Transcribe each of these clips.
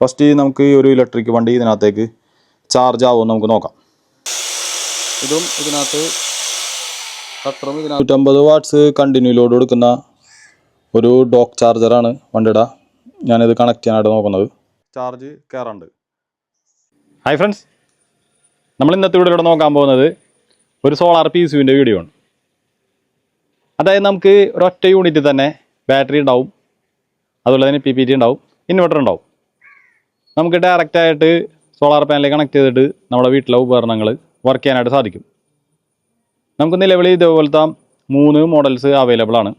First നമുക്ക് ഈ ഒരു ഇലക്ട്രിക് വണ്ടി ഇതിനകത്തേക്ക് ചാർജ് ആവുമെന്ന് നമുക്ക് നോക്കാം. ഇതും ഇതിനകത്ത് കട്ടറും 150 വാട്ട്സ് കണ്ടിന്യൂ ലോഡ് കൊടുക്കുന്ന ഒരു ഡോക്ക് ചാർജറാണ് വണ്ടിയുടെ. ഞാനിത് കണക്ട് ചെയ്യാനായിട്ട് നോക്കുന്നത്. ചാർജ് കയറുന്നുണ്ട്. ഹായ് ഫ്രണ്ട്സ്, നമ്മൾ ഇന്നത്തെ വീഡിയോയിലൂടെ നോക്കാൻ പോകുന്നത് ഒരു സോളാർ PCUവിൻ്റെ വീഡിയോ ആണ്. അതായത് നമുക്ക് ഒരൊറ്റ യൂണിറ്റിൽ തന്നെ ബാറ്ററി ഉണ്ടാവും, അതുപോലെ തന്നെ PPT ഉണ്ടാവും, ഇൻവെർട്ടർ ഉണ്ടാവും. നമുക്ക് ഡയറക്റ്റായിട്ട് സോളാർ പാനലിൽ കണക്ട് ചെയ്തിട്ട് നമ്മുടെ വീട്ടിലെ ഉപകരണങ്ങൾ വർക്ക് ചെയ്യാനായിട്ട് സാധിക്കും. നമുക്ക് നിലവിൽ ഇതേപോലത്തെ 3 മോഡൽസ് അവൈലബിൾ ആണ്.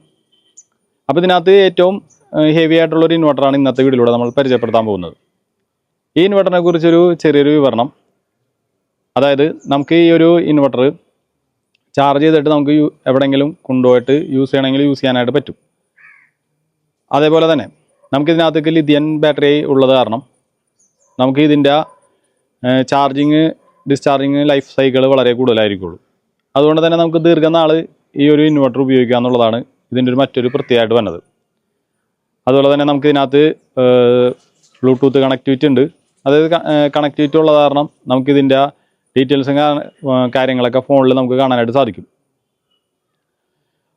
അപ്പോൾ ഇതിനകത്ത് ഏറ്റവും ഹെവി ആയിട്ടുള്ളൊരു ഇൻവെർട്ടറാണ് ഇന്നത്തെ വീഡിയോയിലൂടെ നമ്മൾ പരിചയപ്പെടുത്താൻ പോകുന്നത്. ഈ ഇൻവെർട്ടറിനെ കുറിച്ചൊരു ചെറിയൊരു വിവരണം. അതായത് നമുക്ക് ഈ ഒരു ഇൻവെർട്ടർ ചാർജ് ചെയ്തിട്ട് നമുക്ക് എവിടെയെങ്കിലും കൊണ്ടുപോയിട്ട് യൂസ് ചെയ്യണമെങ്കിൽ യൂസ് ചെയ്യാനായിട്ട് പറ്റും. അതേപോലെ തന്നെ നമുക്കിതിനകത്തേക്ക് ലിഥിയൻ ബാറ്ററി ഉള്ളത് കാരണം നമുക്ക് ഇതിൻ്റെ ചാർജിങ് ഡിസ്ചാർജിങ് ലൈഫ് സൈക്കിൾ വളരെ കൂടുതലായിരിക്കുള്ളൂ. അതുകൊണ്ട് തന്നെ നമുക്ക് ദീർഘനാൾ ഈ ഒരു ഇൻവെർട്ടർ ഉപയോഗിക്കുക എന്നുള്ളതാണ് ഇതിൻ്റെ ഒരു മറ്റൊരു പ്രത്യേകമായിട്ട് വന്നത്. അതുപോലെ തന്നെ നമുക്ക് ഇതിനകത്ത് ബ്ലൂടൂത്ത് കണക്ടിവിറ്റി ഉണ്ട്. അതായത് കണക്ടിവിറ്റി ഉള്ളത് കാരണം നമുക്കിതിൻ്റെ ഡീറ്റെയിൽസും കാര്യങ്ങളൊക്കെ ഫോണിൽ നമുക്ക് കാണാനായിട്ട് സാധിക്കും.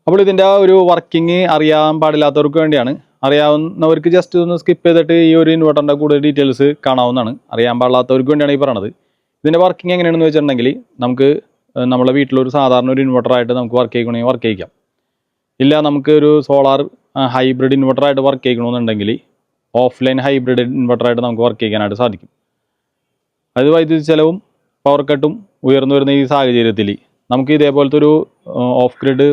അപ്പോൾ ഇതിൻ്റെ ഒരു വർക്കിംഗ് അറിയാൻ പാടില്ലാത്തവർക്ക് വേണ്ടിയാണ്. അറിയാവുന്നവർക്ക് ജസ്റ്റ് ഒന്ന് സ്കിപ്പ് ചെയ്തിട്ട് ഈ ഒരു ഇൻവെർട്ടറിൻ്റെ കൂടുതൽ ഡീറ്റെയിൽസ് കാണാവുന്നതാണ്. അറിയാൻ പാടില്ലാത്തവർക്ക് വേണ്ടിയാണ് ഈ പറയണത്. ഇതിൻ്റെ വർക്കിംഗ് എങ്ങനെയാണെന്ന് വെച്ചിട്ടുണ്ടെങ്കിൽ നമുക്ക് നമ്മുടെ വീട്ടിലൊരു സാധാരണ ഒരു ഇൻവെർട്ടറായിട്ട് നമുക്ക് വർക്ക് ചെയ്യണമെങ്കിൽ വർക്ക് ചെയ്യിക്കാം. ഇല്ല നമുക്ക് ഒരു സോളാർ ഹൈബ്രിഡ് ഇൻവെർട്ടറായിട്ട് വർക്ക് ചെയ്യണമെന്നുണ്ടെങ്കിൽ ഓഫ്ലൈൻ ഹൈബ്രിഡ് ഇൻവെർട്ടറായിട്ട് നമുക്ക് വർക്ക് ചെയ്യാനായിട്ട് സാധിക്കും. അത് വൈദ്യുതി ചെലവും പവർ കട്ടും ഉയർന്നു വരുന്ന ഈ സാഹചര്യത്തിൽ നമുക്ക് ഇതേപോലത്തെ ഒരു ഓഫ് ഗ്രിഡ്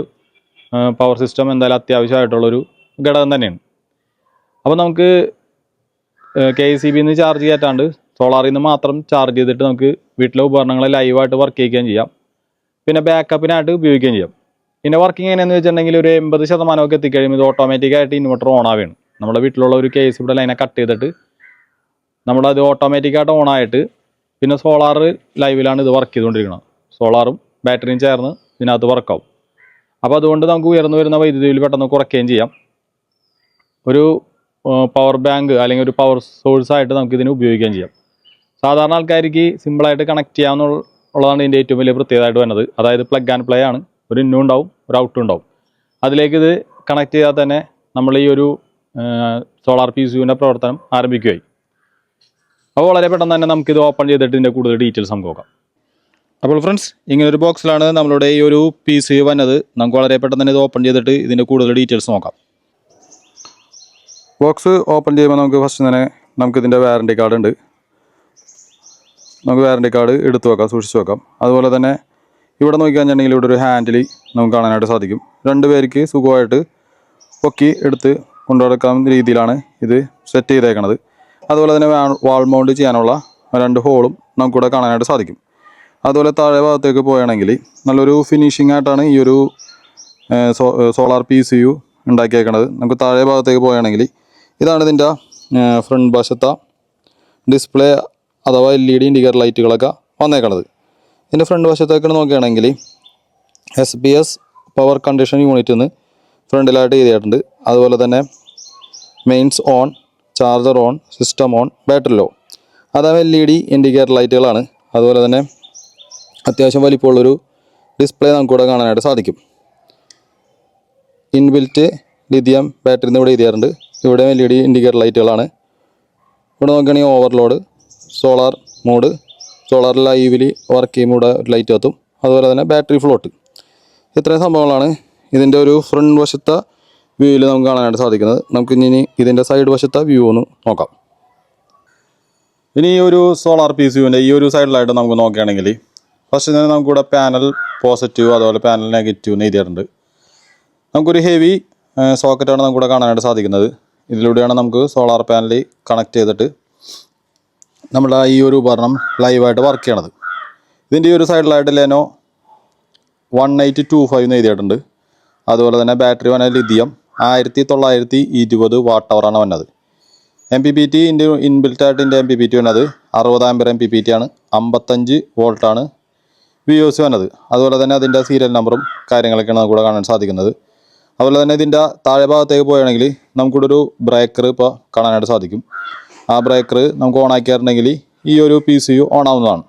പവർ സിസ്റ്റം എന്തായാലും അത്യാവശ്യമായിട്ടുള്ളൊരു ഘടകം തന്നെയാണ്. അപ്പോൾ നമുക്ക് KECBയിൽ നിന്ന് ചാർജ് ചെയ്യാറ്റാണ്ട് സോളാറിൽ നിന്ന് മാത്രം ചാർജ് ചെയ്തിട്ട് നമുക്ക് വീട്ടിലെ ഉപകരണങ്ങളെ ലൈവായിട്ട് വർക്ക് ചെയ്യിക്കുകയും ചെയ്യാം. പിന്നെ ബാക്കപ്പിനായിട്ട് ഉപയോഗിക്കുകയും ചെയ്യാം. പിന്നെ വർക്കിംഗ് എങ്ങനെയാണെന്ന് വെച്ചിട്ടുണ്ടെങ്കിൽ ഒരു 80% എത്തിക്കഴിയുമ്പോൾ ഇത് ഓട്ടോമാറ്റിക്കായിട്ട് ഇൻവെർട്ടർ ഓൺ ആവുകയാണ്. നമ്മുടെ വീട്ടിലുള്ള ഒരു KECBയുടെ ലൈനെ കട്ട് ചെയ്തിട്ട് നമ്മളത് ഓട്ടോമാറ്റിക്കായിട്ട് ഓണായിട്ട് പിന്നെ സോളാർ ലൈവിലാണ് ഇത് വർക്ക് ചെയ്തുകൊണ്ടിരിക്കുന്നത്. സോളാറും ബാറ്ററിയും ചേർന്ന് ഇതിനകത്ത് വർക്കാവും. അപ്പോൾ അതുകൊണ്ട് നമുക്ക് ഉയർന്നു വരുന്ന വൈദ്യുതി ബില്ല് പെട്ടെന്ന് കുറയ്ക്കുകയും ചെയ്യാം. ഒരു പവർ ബാങ്ക് അല്ലെങ്കിൽ ഒരു പവർ സോഴ്സായിട്ട് നമുക്കിതിന് ഉപയോഗിക്കുകയും ചെയ്യാം. സാധാരണ ആൾക്കാർക്ക് സിമ്പിളായിട്ട് കണക്ട് ചെയ്യാമെന്നുള്ളതാണ് ഇതിൻ്റെ ഏറ്റവും വലിയ പ്രത്യേകതയായിട്ട് വരുന്നത്. അതായത് പ്ലഗ് ആൻഡ് പ്ലേ ആണ്. ഒരു ഇന്നും ഉണ്ടാവും, ഒരു ഔട്ടും ഉണ്ടാവും. അതിലേക്ക് ഇത് കണക്ട് ചെയ്താൽ തന്നെ നമ്മൾ ഈ ഒരു സോളാർ PCUവിൻ്റെ പ്രവർത്തനം ആരംഭിക്കുകയായി. അപ്പോൾ വളരെ പെട്ടെന്ന് തന്നെ നമുക്കിത് ഓപ്പൺ ചെയ്തിട്ട് ഇതിൻ്റെ കൂടുതൽ ഡീറ്റെയിൽസ് നമുക്ക് നോക്കാം. അപ്പോൾ ഫ്രണ്ട്സ്, ഇങ്ങനൊരു ബോക്സിലാണ് നമ്മളുടെ ഈ ഒരു PCU വന്നത്. നമുക്ക് വളരെ പെട്ടെന്ന് തന്നെ ഇത് ഓപ്പൺ ചെയ്തിട്ട് ഇതിൻ്റെ കൂടുതൽ ഡീറ്റെയിൽസ് നോക്കാം. ബോക്സ് ഓപ്പൺ ചെയ്യുമ്പോൾ നമുക്ക് ഫസ്റ്റ് തന്നെ നമുക്കിതിൻ്റെ വാറണ്ടി കാർഡ് ഉണ്ട്. നമുക്ക് വാറണ്ടി കാർഡ് എടുത്തു വെക്കാം, സൂക്ഷിച്ച് വെക്കാം. അതുപോലെ തന്നെ ഇവിടെ നോക്കിക്കഴിഞ്ഞിട്ടുണ്ടെങ്കിൽ ഇവിടെ ഒരു ഹാൻഡിൽ നമുക്ക് കാണാനായിട്ട് സാധിക്കും. 2 പേർക്ക് സുഖമായിട്ട് പൊക്കി എടുത്ത് കൊണ്ടുനടക്കാവുന്ന രീതിയിലാണ് ഇത് സെറ്റ് ചെയ്തേക്കണത്. അതുപോലെ തന്നെ വാൾ മൗണ്ട് ചെയ്യാനുള്ള 2 ഹോളും നമുക്കിവിടെ കാണാനായിട്ട് സാധിക്കും. അതുപോലെ താഴെ ഭാഗത്തേക്ക് പോവുകയാണെങ്കിൽ നല്ലൊരു ഫിനിഷിംഗ് ആയിട്ടാണ് ഈ ഒരു സോളാർ PCU ഉണ്ടാക്കിയേക്കണത്. നമുക്ക് താഴെ ഭാഗത്തേക്ക് പോവുകയാണെങ്കിൽ ഇതാണ് ഇതിൻ്റെ ഫ്രണ്ട് വശത്തെ ഡിസ്പ്ലേ അഥവാ LED ഇൻഡിക്കേറ്റർ ലൈറ്റുകളൊക്കെ വന്നേക്കണത്. ഇതിൻ്റെ ഫ്രണ്ട് വശത്തേക്ക് നോക്കുകയാണെങ്കിൽ SPS പവർ കണ്ടീഷൻ യൂണിറ്റ് എന്ന് ഫ്രണ്ടിലായിട്ട് എഴുതിയിട്ടുണ്ട്. അതുപോലെ തന്നെ mains on, charger on, system on, battery low. അതായത് LED ഇൻഡിക്കേറ്റർ ലൈറ്റുകളാണ്. അതുപോലെ തന്നെ അത്യാവശ്യം വലിപ്പമുള്ളൊരു ഡിസ്പ്ലേ നമുക്കിവിടെ കാണാനായിട്ട് സാധിക്കും. ഇൻബിൽറ്റ് ലിഥിയം ബാറ്ററി എന്ന് ഇവിടെ എഴുതിയിട്ടുണ്ട്. ഇവിടെ LED ഇൻഡിക്കേറ്റർ ലൈറ്റുകളാണ്. ഇവിടെ നോക്കുകയാണെങ്കിൽ ഓവർലോഡ്, സോളാർ മോഡ്, സോളാർ ലൈവിൽ വർക്ക് ചെയ്യുമ്പോൾ ഇവിടെ ഒരു ലൈറ്റ് കത്തും. അതുപോലെ തന്നെ ബാറ്ററി ഫ്ലോട്ട്. ഇത്രയും സംഭവങ്ങളാണ് ഇതിൻ്റെ ഒരു ഫ്രണ്ട് വശത്തെ വ്യൂവിൽ നമുക്ക് കാണാനായിട്ട് സാധിക്കുന്നത്. നമുക്ക് ഇനി ഇതിൻ്റെ സൈഡ് വശത്തെ വ്യൂ ഒന്ന് നോക്കാം. ഇനി ഈ ഒരു സോളാർ PCUവിൻ്റെ ഈ ഒരു സൈഡിലായിട്ട് നമുക്ക് നോക്കുകയാണെങ്കിൽ ഫസ്റ്റ് തന്നെ നമുക്കിവിടെ പാനൽ പോസിറ്റീവ് അതുപോലെ പാനൽ നെഗറ്റീവ് എന്ന് എഴുതിയിട്ടുണ്ട്. നമുക്കൊരു ഹെവി സോക്കറ്റാണ് നമുക്കിവിടെ കാണാനായിട്ട് സാധിക്കുന്നത്. ഇതിലൂടെയാണ് നമുക്ക് സോളാർ പാനൽ കണക്ട് ചെയ്തിട്ട് നമ്മൾ ഈ ഒരു ഉപകരണം ലൈവായിട്ട് വർക്ക് ചെയ്യണത്. ഇതിൻ്റെ ഈ ഒരു സൈഡിലായിട്ട് ലെനോ 1825 എന്ന് എഴുതിയിട്ടുണ്ട്. അതുപോലെ തന്നെ ബാറ്ററി വന്നത് ലിഥിയം 1920 വാട്ട് അവറാണ് വന്നത്. MPPT ഇൻബിൽറ്റായിട്ട് MPPT വന്നത് 60 ആമ്പയർ MPPT ആണ്. 55 വോൾട്ടാണ് VOC വന്നത്. അതുപോലെ തന്നെ അതിൻ്റെ സീരിയൽ നമ്പറും കാര്യങ്ങളൊക്കെയാണ് നമുക്കിവിടെ കാണാൻ സാധിക്കുന്നത്. അതുപോലെ തന്നെ ഇതിൻ്റെ താഴെ ഭാഗത്തേക്ക് പോവുകയാണെങ്കിൽ നമുക്കിവിടെ ഒരു ബ്രേക്കർ ഇപ്പോൾ കാണാനായിട്ട് സാധിക്കും. ആ ബ്രേക്കർ നമുക്ക് ഓൺ ആക്കിയിട്ടുണ്ടെങ്കിൽ ഈ ഒരു PCU ഓൺ ആവുന്നതാണ്.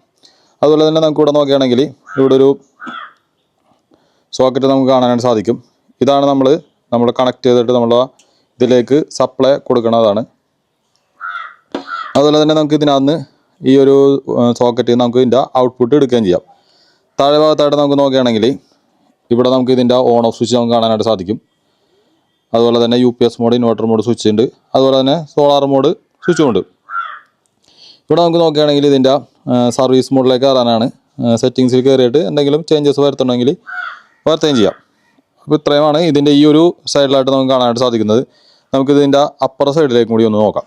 അതുപോലെ തന്നെ നമുക്ക് ഇവിടെ നോക്കുകയാണെങ്കിൽ ഇവിടെ ഒരു സോക്കറ്റ് നമുക്ക് കാണാനായിട്ട് സാധിക്കും. ഇതാണ് നമ്മൾ കണക്ട് ചെയ്തിട്ട് നമ്മൾ ഇതിലേക്ക് സപ്ലൈ കൊടുക്കുന്നതാണ്. അതുപോലെ തന്നെ നമുക്ക് ഇതിനകത്ത് ഈ ഒരു സോക്കറ്റ് നമുക്ക് ഇതിൻ്റെ ഔട്ട്പുട്ട് എടുക്കുകയും ചെയ്യാം. താഴെ ഭാഗത്തായിട്ട് നമുക്ക് നോക്കുകയാണെങ്കിൽ ഇവിടെ നമുക്ക് ഇതിൻ്റെ ഓൺ ഓഫ് സ്വിച്ച് നമുക്ക് കാണാനായിട്ട് സാധിക്കും. അതുപോലെ തന്നെ UPS mode, inverter mode switch ഉണ്ട്. അതുപോലെ തന്നെ സോളാർ മോഡ് സ്വിച്ചും ഉണ്ട്. ഇവിടെ നമുക്ക് നോക്കുകയാണെങ്കിൽ ഇതിൻ്റെ സർവീസ് മോഡിലേക്ക് കയറാനാണ്. സെറ്റിങ്സിൽ കയറിയിട്ട് എന്തെങ്കിലും ചേഞ്ചസ് വരുത്തണമെങ്കിൽ വരുത്തുകയും ചെയ്യാം. അപ്പോൾ ഇത്രയുമാണ് ഇതിൻ്റെ ഈ ഒരു സൈഡിലായിട്ട് നമുക്ക് കാണാനായിട്ട് സാധിക്കുന്നത്. നമുക്കിതിൻ്റെ അപ്പർ സൈഡിലേക്കും കൂടി ഒന്ന് നോക്കാം.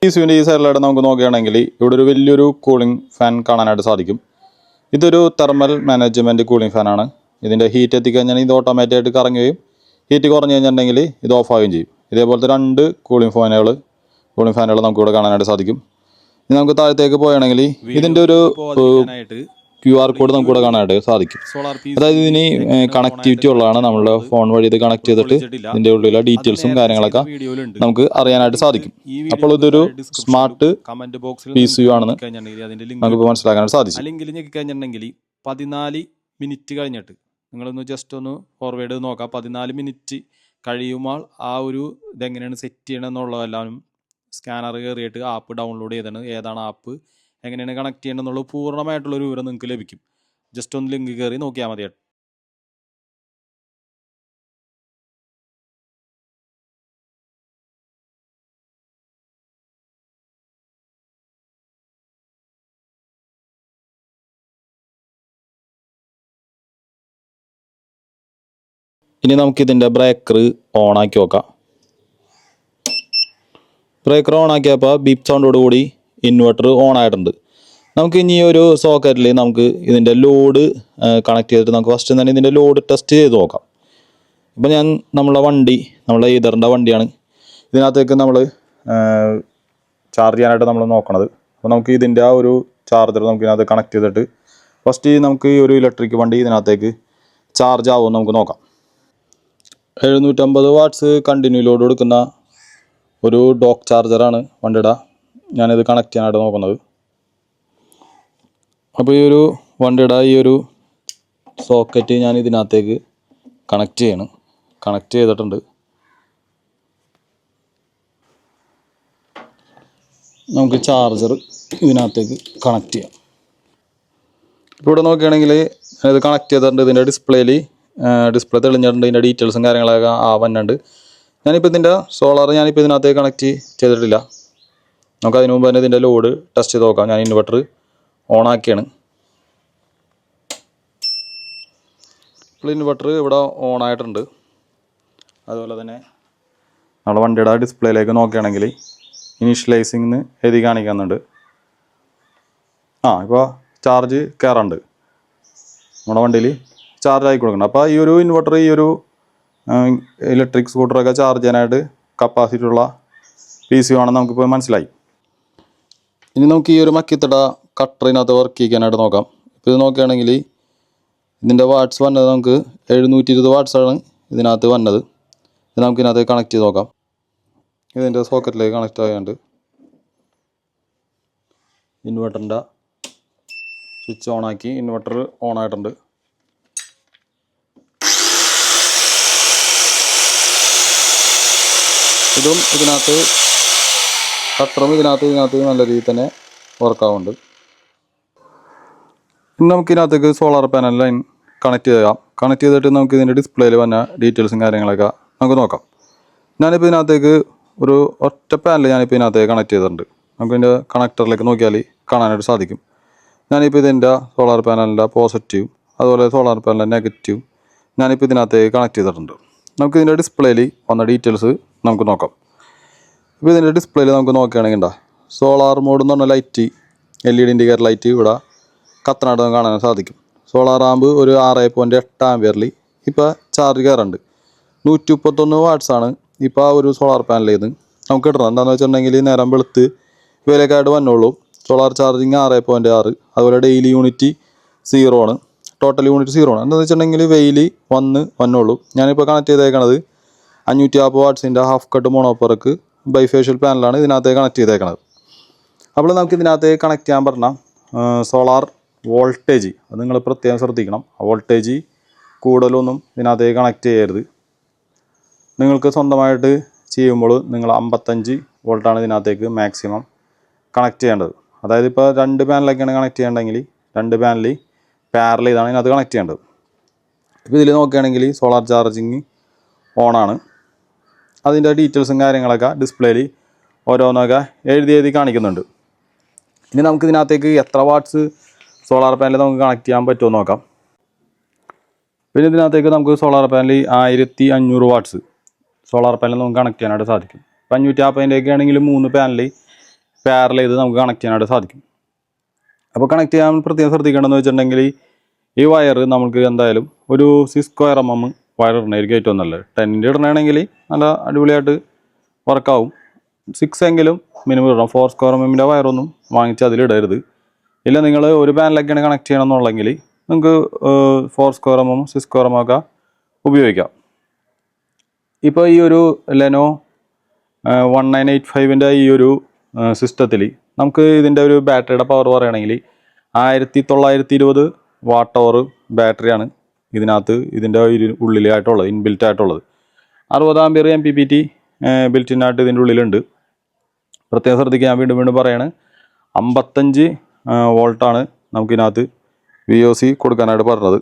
PCUവിൻ്റെ ഈ സൈഡിലായിട്ട് നമുക്ക് നോക്കുകയാണെങ്കിൽ ഇവിടെ ഒരു വലിയൊരു കൂളിംഗ് ഫാൻ കാണാനായിട്ട് സാധിക്കും. ഇതൊരു തെർമൽ മാനേജ്മെൻറ്റ് കൂളിംഗ് ഫാനാണ്. ഇതിൻ്റെ ഹീറ്റ് എത്തിക്കഴിഞ്ഞാൽ ഇത് ഓട്ടോമാറ്റിക്കായിട്ട് കറങ്ങുകയും ഹീറ്റ് കുറഞ്ഞു കഴിഞ്ഞിട്ടുണ്ടെങ്കിൽ ഇത് ഓഫ് ആവുകയും ചെയ്യും. ഇതേപോലത്തെ 2 കൂളിംഗ് ഫാനുകൾ നമുക്കിവിടെ കാണാനായിട്ട് സാധിക്കും. ഇനി നമുക്ക് താഴത്തേക്ക് പോവുകയാണെങ്കിൽ ഇതിൻ്റെ ഒരു QR കോഡ് നമുക്കിവിടെ കാണാനായിട്ട് സാധിക്കും. അതായത് ഇതിന് കണക്ടിവിറ്റി ഉള്ളതാണ്. നമ്മളുടെ ഫോൺ വഴി ഇത് കണക്ട് ചെയ്തിട്ട് ഇതിൻ്റെ ഉള്ളിലുള്ള ഡീറ്റെയിൽസും കാര്യങ്ങളൊക്കെ നമുക്ക് അറിയാനായിട്ട് സാധിക്കും. അപ്പോൾ ഇതൊരു സ്മാർട്ട് PCU ആണെന്ന് നമുക്ക് മനസ്സിലാക്കാനായിട്ട് സാധിക്കും. അല്ലെങ്കിൽ കഴിഞ്ഞിട്ടുണ്ടെങ്കിൽ 14 മിനിറ്റ് കഴിഞ്ഞിട്ട് നിങ്ങളൊന്ന് ജസ്റ്റ് ഒന്ന് ഫോർവേഡ് നോക്കാം. 14 മിനിറ്റ് കഴിയുമ്പോൾ ആ ഒരു ഇതെങ്ങനെയാണ് സെറ്റ് ചെയ്യണമെന്നുള്ളതെല്ലാം സ്കാനർ കയറിയിട്ട് ആപ്പ് ഡൗൺലോഡ് ചെയ്താണ്. ഏതാണ് ആപ്പ്, എങ്ങനെയാണ് കണക്ട് ചെയ്യണമെന്നുള്ള പൂർണ്ണമായിട്ടുള്ളൊരു വിവരം നിങ്ങൾക്ക് ലഭിക്കും. ജസ്റ്റ് ഒന്ന് ലിങ്ക് കയറി നോക്കിയാൽ മതി. ഇനി നമുക്കിതിൻ്റെ ബ്രേക്കർ ഓണാക്കി നോക്കാം. ബ്രേക്കർ ഓണാക്കിയപ്പോൾ ബീപ്പ് സൗണ്ടോടുകൂടി ഇൻവെർട്ടർ ഓൺ ആയിട്ടുണ്ട്. നമുക്ക് ഇനി ഒരു സോക്കറ്റിൽ നമുക്ക് ഇതിൻ്റെ ലോഡ് കണക്ട് ചെയ്തിട്ട് നമുക്ക് ഫസ്റ്റ് തന്നെ ഇതിൻ്റെ ലോഡ് ടെസ്റ്റ് ചെയ്ത് നോക്കാം. ഇപ്പോൾ നമ്മളെ ഈതറിൻ്റെ വണ്ടിയാണ്. ഇതിനകത്തേക്ക് നമ്മൾ ചാർജ് ചെയ്യാനായിട്ട് നമ്മൾ നോക്കണത്. അപ്പോൾ നമുക്ക് ഇതിൻ്റെ ആ ഒരു ചാർജർ നമുക്ക് ഇതിനകത്ത് കണക്ട് ചെയ്തിട്ട് ഫസ്റ്റ് നമുക്ക് ഈ ഒരു ഇലക്ട്രിക് വണ്ടി ഇതിനകത്തേക്ക് ചാർജ് ആവുമെന്ന് നമുക്ക് നോക്കാം. 750 വാട്ട്സ് കണ്ടിന്യൂ ലോഡ് കൊടുക്കുന്ന ഒരു ഡോക്ക് ചാർജറാണ് വണ്ടിയുടെ. ഞാനിത് കണക്ട് ചെയ്യാനായിട്ട് നോക്കുന്നത്. അപ്പോൾ ഈ ഒരു വണ്ടിയുടെ ഈ ഒരു സോക്കറ്റ് ഞാൻ ഇതിനകത്തേക്ക് കണക്ട് ചെയ്തിട്ടുണ്ട്. നമുക്ക് ചാർജർ ഇതിനകത്തേക്ക് കണക്ട് ചെയ്യാം. ഇപ്പോൾ ഇവിടെ നോക്കുകയാണെങ്കിൽ ഇത് കണക്ട് ചെയ്തിട്ടുണ്ട്. ഇതിൻ്റെ ഡിസ്പ്ലേ തെളിഞ്ഞിട്ടുണ്ട്. ഇതിൻ്റെ ഡീറ്റെയിൽസും കാര്യങ്ങളൊക്കെ വന്നിട്ടുണ്ട്. ഞാനിപ്പോൾ ഇതിൻ്റെ സോളാർ ഇതിനകത്തേക്ക് കണക്ട് ചെയ്തിട്ടില്ല. നമുക്ക് അതിന് മുമ്പ് തന്നെ ഇതിൻ്റെ ലോഡ് ടെസ്റ്റ് ചെയ്ത് നോക്കാം. ഞാൻ ഇൻവെർട്ടർ ഓണാക്കിയാണ്. ഇപ്പോൾ ഇൻവെർട്ടർ ഇവിടെ ഓണായിട്ടുണ്ട്. അതുപോലെ തന്നെ നമ്മുടെ വണ്ടിയുടെ ഡിസ്പ്ലേയിലേക്ക് നോക്കുകയാണെങ്കിൽ ഇനീഷ്യലൈസിംഗ് എഴുതി കാണിക്കുന്നുണ്ട്. ഇപ്പോൾ ചാർജ് കയറുന്നുണ്ട്. നമ്മുടെ വണ്ടിയിൽ ചാർജ് ആയി കൊടുക്കണം. അപ്പോൾ ഈ ഒരു ഇൻവെർട്ടർ ഈ ഒരു ഇലക്ട്രിക് സ്കൂട്ടറൊക്കെ ചാർജ് ചെയ്യാനായിട്ട് കപ്പാസിറ്റി ഉള്ള PCU ആണെന്ന് നമുക്കിപ്പോൾ മനസ്സിലായി. ഇനി നമുക്ക് ഈ ഒരു മക്കിത്തട കട്ടറിനകത്ത് വർക്ക് ചെയ്യാനായിട്ട് നോക്കാം. ഇപ്പോൾ ഇത് നോക്കുകയാണെങ്കിൽ ഇതിൻ്റെ വാട്ട്സ് വന്നത് നമുക്ക് 720 വാട്ട്സാണ് ഇതിനകത്ത് വന്നത്. ഇത് നമുക്ക് ഇതിനകത്ത് കണക്ട് ചെയ്ത് നോക്കാം. ഇതിൻ്റെ സോക്കറ്റിലേക്ക് കണക്ട് ആയാണ്ട് ഇൻവെർട്ടറിൻ്റെ സ്വിച്ച് ഓണാക്കി. ഇൻവെർട്ടർ ഓണായിട്ടുണ്ട്. ഇതും കട്ടറും ഇതിനകത്ത് നല്ല രീതിയിൽ തന്നെ വർക്കാവുന്നുണ്ട്. ഇനി നമുക്കിതിനകത്തേക്ക് സോളാർ പാനൽ ലൈൻ കണക്ട് ചെയ്തിട്ട് നമുക്ക് ഇതിൻ്റെ ഡിസ്പ്ലേയിൽ വന്ന ഡീറ്റെയിൽസും കാര്യങ്ങളൊക്കെ നമുക്ക് നോക്കാം. ഞാനിപ്പോൾ ഇതിനകത്തേക്ക് ഒരു ഒറ്റ പാനൽ ഇതിനകത്തേക്ക് കണക്ട് ചെയ്തിട്ടുണ്ട്. നമുക്ക് ഇതിൻ്റെ കണക്ടറിലേക്ക് നോക്കിയാൽ കാണാനായിട്ട് സാധിക്കും. ഞാനിപ്പോൾ ഇതിൻ്റെ സോളാർ പാനലിൻ്റെ പോസിറ്റീവും അതുപോലെ സോളാർ പാനലിൻ്റെ നെഗറ്റീവും ഞാനിപ്പോൾ ഇതിനകത്തേക്ക് കണക്ട് ചെയ്തിട്ടുണ്ട്. നമുക്ക് ഇതിൻ്റെ ഡിസ്പ്ലേയിൽ വന്ന ഡീറ്റെയിൽസ് നമുക്ക് നോക്കാം. ഇപ്പോൾ ഇതിൻ്റെ ഡിസ്പ്ലേയിൽ നമുക്ക് നോക്കുകയാണെങ്കിൽ സോളാർ മോഡ് എന്ന് പറഞ്ഞ ലൈറ്റ് LED ഇൻഡിക്കേറ്റർ ലൈറ്റ് ഇവിടെ കത്തനായിട്ട് നമുക്ക് കാണാൻ സാധിക്കും. സോളാർ ആമ്പ് ഒരു 6.8 ആംപിയറിൽ ഇപ്പോൾ ചാർജ് കയറുന്നുണ്ട്. 131 വാട്ട്സാണ് ഇപ്പോൾ ആ ഒരു സോളാർ പാനലിൽ നിന്ന് നമുക്ക് കിട്ടണം. എന്താണെന്ന് വെച്ചിട്ടുണ്ടെങ്കിൽ നേരം വെളുത്ത് വിലക്കായിട്ട് വന്നുള്ളൂ. Solar charging 6.6. അതുപോലെ ഡെയിലി യൂണിറ്റ് 0 ആണ്. ടോട്ടൽ യൂണിറ്റ് 0 ആണ്. എന്താണെന്ന് വെച്ചിട്ടുണ്ടെങ്കിൽ വെയിൽ വന്നുള്ളൂ. ഞാനിപ്പോൾ കണക്ട് ചെയ്തേക്കണത് 550 വാട്ട്സിൻ്റെ ഹാഫ് കട്ട് മോണോപ്പർക്ക് ബൈഫേഷ്യൽ പാനലാണ് ഇതിനകത്ത് കണക്ട് ചെയ്തേക്കുന്നത്. അപ്പോൾ നമുക്ക് ഇതിനകത്ത് കണക്ട് ചെയ്യാൻ പറഞ്ഞാൽ സോളാർ വോൾട്ടേജ് അത് നിങ്ങൾ പ്രത്യേകം ശ്രദ്ധിക്കണം. വോൾട്ടേജ് കൂടുതലൊന്നും ഇതിനകത്ത് കണക്ട് ചെയ്യരുത്. നിങ്ങൾക്ക് സ്വന്തമായിട്ട് ചെയ്യുമ്പോൾ നിങ്ങൾ 55 വോൾട്ടാണ് ഇതിനകത്തേക്ക് മാക്സിമം കണക്ട് ചെയ്യേണ്ടത്. അതായത് ഇപ്പോൾ 2 പാനലൊക്കെയാണ് കണക്ട് ചെയ്യേണ്ടതെങ്കിൽ 2 പാനൽ പാരലൽ ഇതാണ് ഇതിനകത്ത് കണക്ട് ചെയ്യേണ്ടത്. ഇപ്പോൾ ഇതിൽ നോക്കുകയാണെങ്കിൽ സോളാർ ചാർജിങ് ഓണാണ്. അതിൻ്റെ ഡീറ്റെയിൽസും കാര്യങ്ങളൊക്കെ ഡിസ്പ്ലേയിൽ ഓരോന്നൊക്കെ എഴുതി കാണിക്കുന്നുണ്ട്. ഇനി നമുക്ക് ഇതിനകത്തേക്ക് എത്ര വാട്ട്സ് സോളാർ പാനൽ നമുക്ക് കണക്ട് ചെയ്യാൻ പറ്റുമോ നോക്കാം. പിന്നെ ഇതിനകത്തേക്ക് നമുക്ക് solar panel 1500 watts solar panel നമുക്ക് കണക്ട് ചെയ്യാനായിട്ട് സാധിക്കും. 550 ആണെങ്കിൽ 3 പാനൽ പാരലൽ ചെയ്ത് നമുക്ക് കണക്ട് ചെയ്യാനായിട്ട് സാധിക്കും. അപ്പോൾ കണക്ട് ചെയ്യാൻ പ്രത്യേകം ശ്രദ്ധിക്കേണ്ടതെന്ന് വെച്ചിട്ടുണ്ടെങ്കിൽ ഈ വയർ നമുക്ക് എന്തായാലും ഒരു 6 mm വയർ ഇടണമായിരിക്കും ഏറ്റവും നല്ലത്. 10 ഇടണമെങ്കിൽ നല്ല അടിപൊളിയായിട്ട് വർക്കാവും. 6 എങ്കിലും മിനിമം ഇടണം. 4 mm വയറൊന്നും വാങ്ങിച്ച് അതിലിടരുത്. ഇല്ല നിങ്ങൾ ഒരു പാനലൊക്കെയാണ് കണക്ട് ചെയ്യണമെന്നുണ്ടെങ്കിൽ നിങ്ങൾക്ക് 4 mm 6 mm ഒക്കെ ഉപയോഗിക്കാം. ഇപ്പോൾ ഈ ഒരു ലെനോ 1985 ഈ ഒരു സിസ്റ്റത്തിൽ നമുക്ക് ഇതിൻ്റെ ഒരു ബാറ്ററിയുടെ പവർ പറയുകയാണെങ്കിൽ 1920 വാട്ട്-അവർ ബാറ്ററിയാണ് ഇതിനകത്ത് ഇതിൻ്റെ ഉള്ളിലായിട്ടുള്ളത്, ഇൻബിൽറ്റ് ആയിട്ടുള്ളത്. 60 ആംപിയർ MPPT ബിൽറ്റിനായിട്ട് ഇതിൻ്റെ ഉള്ളിലുണ്ട്. പ്രത്യേകം ശ്രദ്ധിക്കുക, ഞാൻ വീണ്ടും പറയാണ്, 55 വോൾട്ടാണ് നമുക്കിതിനകത്ത് VOC കൊടുക്കാനായിട്ട് പറഞ്ഞത്.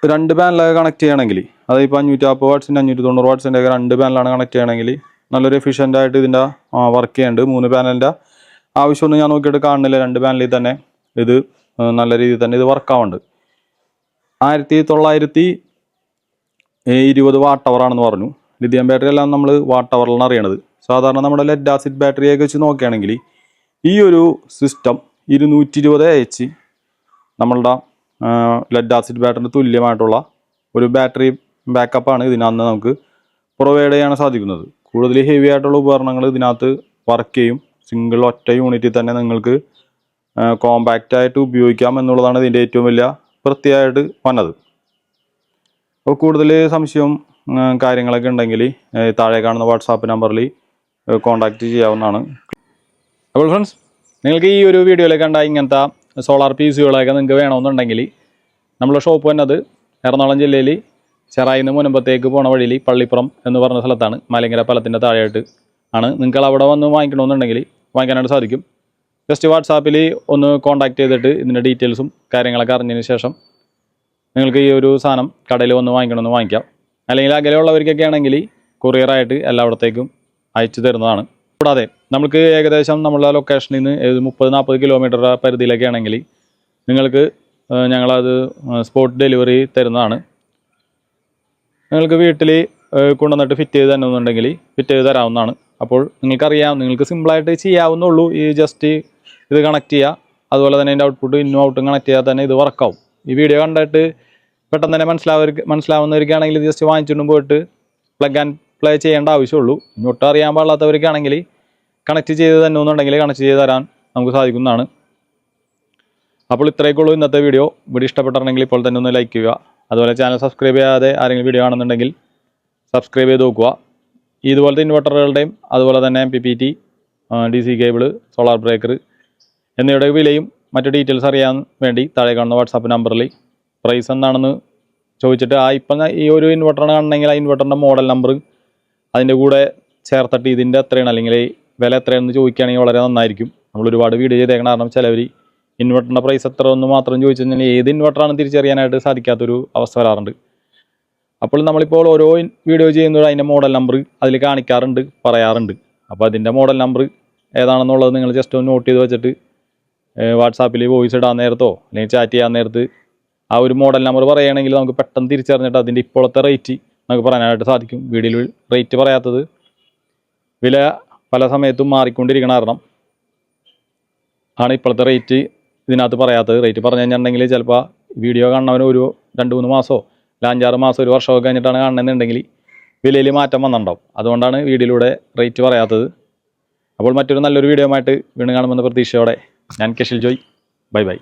2 പാനലൊക്കെ കണക്ട് ചെയ്യണമെങ്കിൽ അതായത് ഇപ്പോൾ 550 വാട്ട്സിൻ്റെ 590 വാട്ട്സിൻ്റെ ഒക്കെ 2 പാനലാണ് കണക്ട് ചെയ്യണമെങ്കിൽ നല്ലൊരു എഫിഷ്യൻ്റായിട്ട് ഇതിൻ്റെ വർക്ക് ചെയ്യുന്നുണ്ട്. 3 പാനലിൻ്റെ ആവശ്യമൊന്നും ഞാൻ നോക്കിയിട്ട് കാണുന്നില്ല. 2 പാനലിൽ തന്നെ ഇത് നല്ല രീതിയിൽ തന്നെ ഇത് വർക്കാവുന്നുണ്ട്. 1920 വാട്ട്-അവറാണെന്ന് പറഞ്ഞു. ലിഥിയം ബാറ്ററി എല്ലാം നമ്മൾ വാട്ട്-അവറിലാണ് അറിയണത്. സാധാരണ നമ്മുടെ ലെഡ് ആസിഡ് ബാറ്ററിയൊക്കെ വെച്ച് നോക്കുകയാണെങ്കിൽ ഈ ഒരു സിസ്റ്റം 220 AH നമ്മളുടെ ലെഡ് ആസിഡ് ബാറ്ററിന് തുല്യമായിട്ടുള്ള ഒരു ബാറ്ററി ബാക്കപ്പാണ് ഇതിനകത്ത് നമുക്ക് പ്രൊവൈഡ് ചെയ്യാൻ സാധിക്കുന്നത്. കൂടുതൽ ഹെവി ആയിട്ടുള്ള ഉപകരണങ്ങൾ ഇതിനകത്ത് വർക്ക് ചെയ്യും. സിംഗിൾ ഒറ്റ യൂണിറ്റിൽ തന്നെ നിങ്ങൾക്ക് കോമ്പാക്റ്റ് ആയിട്ട് ഉപയോഗിക്കാം എന്നുള്ളതാണ് ഇതിൻ്റെ ഏറ്റവും വലിയ പ്രത്യേകമായിട്ട് വന്നത്. അപ്പോൾ കൂടുതൽ സംശയവും കാര്യങ്ങളൊക്കെ ഉണ്ടെങ്കിൽ താഴെ കാണുന്ന വാട്സാപ്പ് നമ്പറിൽ കോൺടാക്റ്റ് ചെയ്യാവുന്നതാണ്. അപ്പോൾ ഫ്രണ്ട്സ്, നിങ്ങൾക്ക് ഈ ഒരു വീഡിയോയിൽ കണ്ട ഇങ്ങനത്തെ സോളാർ PCകളൊക്കെ നിങ്ങൾക്ക് വേണമെന്നുണ്ടെങ്കിൽ നമ്മളെ ഷോപ്പ് വന്നത് എറണാകുളം ജില്ലയിൽ ചെറായിൽ നിന്ന് മുനമ്പത്തേക്ക് പോണ വഴിയിൽ പള്ളിപ്പുറം എന്ന് പറഞ്ഞ സ്ഥലത്താണ്. മലങ്കര പാലത്തിൻ്റെ താഴെയായിട്ട് ആണ്. നിങ്ങൾക്ക് അവിടെ വന്ന് വാങ്ങിക്കണമെന്നുണ്ടെങ്കിൽ വാങ്ങിക്കാനായിട്ട് സാധിക്കും. ജസ്റ്റ് വാട്സാപ്പിൽ ഒന്ന് കോൺടാക്റ്റ് ചെയ്തിട്ട് ഇതിൻ്റെ ഡീറ്റെയിൽസും കാര്യങ്ങളൊക്കെ അറിഞ്ഞതിന് ശേഷം നിങ്ങൾക്ക് ഈ ഒരു സാധനം കടയിൽ വന്ന് വാങ്ങിക്കണമെന്ന് വാങ്ങിക്കാം. അല്ലെങ്കിൽ അകലെയുള്ളവർക്കൊക്കെ ആണെങ്കിൽ കൊറിയറായിട്ട് എല്ലായിടത്തേക്കും അയച്ചു തരുന്നതാണ്. കൂടാതെ നമുക്ക് ഏകദേശം നമ്മളുടെ ലൊക്കേഷനിൽ നിന്ന് 30-40 കിലോമീറ്റർ പരിധിയിലൊക്കെ ആണെങ്കിൽ നിങ്ങൾക്ക് ഞങ്ങളത് സ്പോട്ട് ഡെലിവറി തരുന്നതാണ്. നിങ്ങൾക്ക് വീട്ടിൽ കൊണ്ടുവന്നിട്ട് ഫിറ്റ് ചെയ്ത് തന്നെന്നുണ്ടെങ്കിൽ ഫിറ്റ് ചെയ്ത് തരാവുന്നതാണ്. അപ്പോൾ നിങ്ങൾക്കറിയാം, നിങ്ങൾക്ക് സിമ്പിളായിട്ട് ചെയ്യാവുന്നുള്ളൂ. ഈ ജസ്റ്റ് ഇത് കണക്ട് ചെയ്യുക, അതുപോലെ തന്നെ ഇതിൻ്റെ ഔട്ട്പുട്ട് ഇന്നും ഔട്ടും കണക്ട് ചെയ്താൽ തന്നെ ഇത് വർക്കാവും. ഈ വീഡിയോ കണ്ടിട്ട് പെട്ടെന്ന് തന്നെ മനസ്സിലാവുന്നവർക്കാണെങ്കിൽ ഇത് ജസ്റ്റ് വാങ്ങിച്ചുകൊണ്ട് പോയിട്ട് പ്ലഗ് ആൻഡ് പ്ലേ ചെയ്യേണ്ട ആവശ്യമുള്ളൂ. ഇങ്ങോട്ട് അറിയാൻ പാടില്ലാത്തവർക്കാണെങ്കിൽ കണക്ട് ചെയ്ത് തന്നെന്നുണ്ടെങ്കിൽ കണക്ട് ചെയ്ത് തരാൻ നമുക്ക് സാധിക്കുന്നതാണ്. അപ്പോൾ ഇത്രയൊക്കെയുള്ളൂ ഇന്നത്തെ വീഡിയോ. വീഡിയോ ഇഷ്ടപ്പെട്ടിട്ടുണ്ടെങ്കിൽ ഇപ്പോൾ തന്നെ ഒന്ന് ലൈക്ക് ചെയ്യുക. അതുപോലെ ചാനൽ സബ്സ്ക്രൈബ് ചെയ്യാതെ ആരെങ്കിലും വീഡിയോ കാണുന്നുണ്ടെങ്കിൽ സബ്സ്ക്രൈബ് ചെയ്ത് നോക്കുക. ഇതുപോലത്തെ ഇൻവെർട്ടറുകളുടെയും അതുപോലെ തന്നെ MPPT, DC cable, solar breaker എന്നിവയുടെ വിലയും മറ്റു ഡീറ്റെയിൽസ് അറിയാൻ വേണ്ടി താഴെ കാണുന്ന വാട്സാപ്പ് നമ്പറിൽ പ്രൈസ് എന്താണെന്ന് ചോദിച്ചിട്ട് ഇപ്പം ഈ ഒരു ഇൻവെർട്ടറാണ് കാണണമെങ്കിൽ ആ ഇൻവെർട്ടറിൻ്റെ മോഡൽ നമ്പർ അതിൻ്റെ കൂടെ ചേർത്തിട്ട് ഇതിൻ്റെ എത്രയാണ് അല്ലെങ്കിൽ വില എത്രയാണെന്ന് ചോദിക്കുകയാണെങ്കിൽ വളരെ നന്നായിരിക്കും. നമ്മൾ ഒരുപാട് വീഡിയോ ചെയ്തേക്കണം. കാരണം ചിലവർ ഇൻവെർട്ടറിൻ്റെ പ്രൈസ് എത്ര ഒന്ന് മാത്രം ചോദിച്ചു കഴിഞ്ഞാൽ ഏത് ഇൻവെർട്ടറാണ് തിരിച്ചറിയാനായിട്ട് സാധിക്കാത്തൊരു അവസ്ഥ വരാറുണ്ട്. അപ്പോൾ നമ്മളിപ്പോൾ ഓരോ വീഡിയോ ചെയ്യുമ്പോൾ അതിൻ്റെ മോഡൽ നമ്പർ അതിൽ കാണിക്കാറുണ്ട്, പറയാറുണ്ട്. അപ്പോൾ അതിൻ്റെ മോഡൽ നമ്പർ ഏതാണെന്നുള്ളത് നിങ്ങൾ ജസ്റ്റ് ഒന്ന് നോട്ട് ചെയ്ത് വെച്ചിട്ട് വാട്സാപ്പിൽ വോയിസ് ഇടാൻ നേരത്തോ അല്ലെങ്കിൽ ചാറ്റ് ചെയ്യാൻ നേരത്ത് ആ ഒരു മോഡൽ നമ്പർ പറയുകയാണെങ്കിൽ നമുക്ക് പെട്ടെന്ന് തിരിച്ചറിഞ്ഞിട്ട് അതിൻ്റെ ഇപ്പോഴത്തെ റേറ്റ് നമുക്ക് പറയാനായിട്ട് സാധിക്കും. വീഡിയോയിൽ റേറ്റ് പറയാത്തത് വില പല സമയത്തും മാറിക്കൊണ്ടിരിക്കണ കാരണം ആണ് ഇപ്പോഴത്തെ റേറ്റ് ഇതിനകത്ത് പറയാത്തത്. റേറ്റ് പറഞ്ഞു കഴിഞ്ഞിട്ടുണ്ടെങ്കിൽ ചിലപ്പോൾ വീഡിയോ കാണുന്നവന് ഒരു 2-3 മാസമോ അല്ലെങ്കിൽ 5-6 മാസം 1 വർഷമൊക്കെ കഴിഞ്ഞിട്ടാണ് കാണുന്നതെന്നുണ്ടെങ്കിൽ വിലയിൽ മാറ്റം വന്നിട്ടുണ്ടാവും. അതുകൊണ്ടാണ് വീഡിയോയിലൂടെ റേറ്റ് പറയാത്തത്. അപ്പോൾ മറ്റൊരു നല്ലൊരു വീഡിയോ ആയിട്ട് വീണ്ടും കാണുമെന്ന പ്രതീക്ഷയോടെ ഞാൻ കെഷിൽ ജോയ്. Bye bye.